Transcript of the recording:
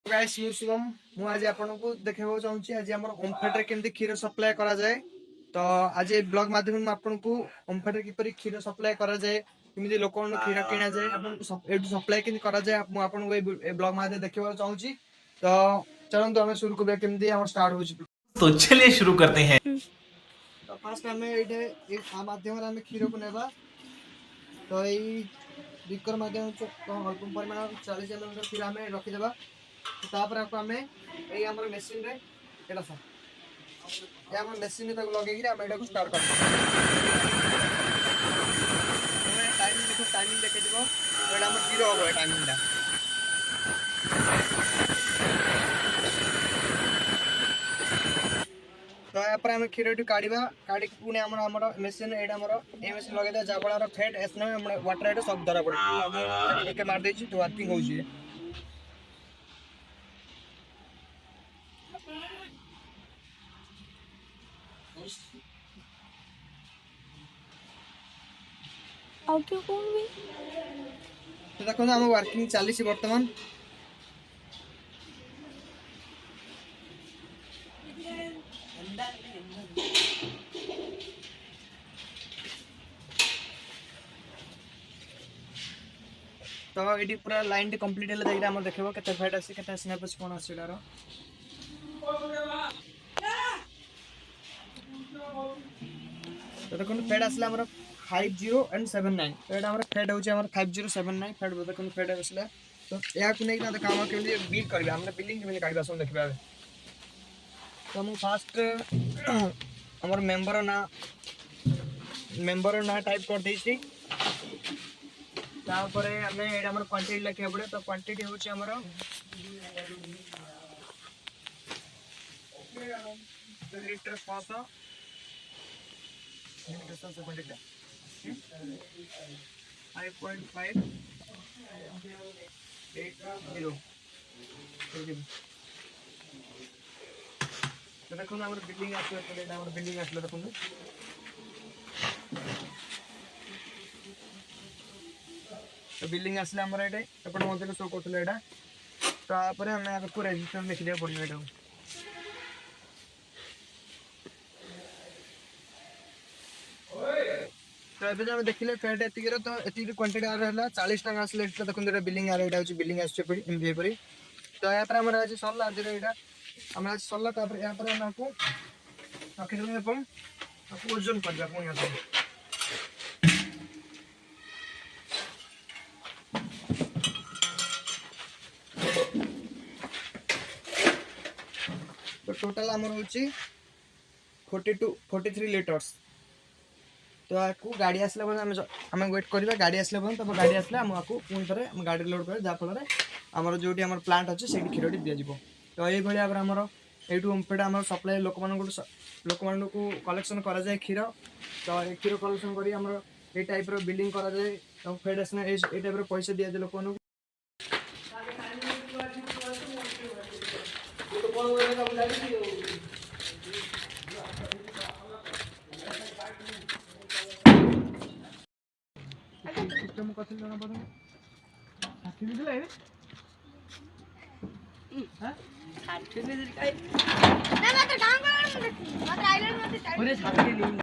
Guys you Shubham मु आज आपनको देखैबो चाहूची आज हमर ओमफेट रे केमती क्षीर सप्लाई करा जाए। तो आज ए ब्लॉग माध्यम में आपनको ओमफेट रे किपरि क्षीर सप्लाई करा जाए केमती लोकन क्षीर किना जाए अपन एटू सप्लाई केमती करा जाए मु आपनको ए ब्लॉग माध्यम देखैबो चाहूची। तो चलंतु हम शुरू करबे केमती हम स्टार्ट होची। तो चलिए शुरू करते हैं। तो फर्स्ट हमें एटे आ माध्यम रे हम क्षीर को नेबा। तो ए बीकर माध्यम से तो अल्प परिमाण 40 ml क्षीर हमें रखि देबा। तापर आपको हमें ए हमर मशीन रे एटा सा ए हमर मशीन रे तक लगे कि हम एटा को स्टार्ट कर टाइमिंग देखो टाइमिंग देखे दिबो एटा हमर 0 हो टाइमिंग दा। तो या पर हम क्षीरटी काढिबा काढि पुणे हमर मशीन एटा हमर ए मशीन लगे दा जाबळार फेट एसना हम वाटर एटा सब धरा पड़े हम एके मार देछि तो वर्किंग होछि। ऑडियो कौन भी तो देखो हम वर्किंग चली वर्तमान। तो ये पूरा लाइन कंप्लीट है देखा हम देखो केते फेट आसी केते स्नैप आसी कोन आसी डारो। तो देखो फेट आसला हमर 5079 तो एटा हमर फेट होची हमर 5079 फेट देखो फेट आसला। तो या को नै ना काम केमि बिल करबे हमने बिलिंग केमि काढबा सब देखबा। तो हम फास्ट हमर मेंबर ना टाइप कर देछि। तापरे हमें एटा हमर क्वांटिटी लिखे पड़े। तो क्वांटिटी होची हमर लीटर 500 क्वांटिटी 5.5 तो देखो हमर बिलिंग आसले तो एटा हमर बिलिंग आसले देखो तो बिलिंग आसले हमर एटे अपन मते शो करथले एटा। तो आपरे हमें आगे पूरा रजिस्टर लिख दिया पड़ियो एटा। तो एबे हम देखिले फेट एति के तो एति क्वांटिटी आ रहला 40 टका आसले एटा देखो एटा बिलिंग आ एटा होची बिलिंग आछे पड़ी एमबीए पड़ी। तो या पर हमर आज सरला आज एटा हमरा आज सरला तापर या पर हम आपको आखिर में अपन आपको ओजन कर जाको यहां से। तो टोटल हमर होची 43 लीटर्स। तो आपको गाड़ी आसले हम वेट करबा गाड़ी आसले तब गाड़ी आसले हम आपको पुणी थे हम गाड़ी लोड कर जा फल आमर जो प्लांट अच्छे से क्षीर दिज्व। तो ये भाई भाव आमर यू ओमफेड आम सप्लाई लोक को कलेक्शन करा जाए क्षीर। तो ये क्षीर कलेक्शन कर ये टाइप बिलिंग करा जाए तो फेड आसना ये टाइप पैसा दिया जाए लोक सिस्टम कथि जना पड़े 60 मिला है हां 60 में काई ना मैं तो काम कर रहा हूं मत आइलैंड मत 60 नहीं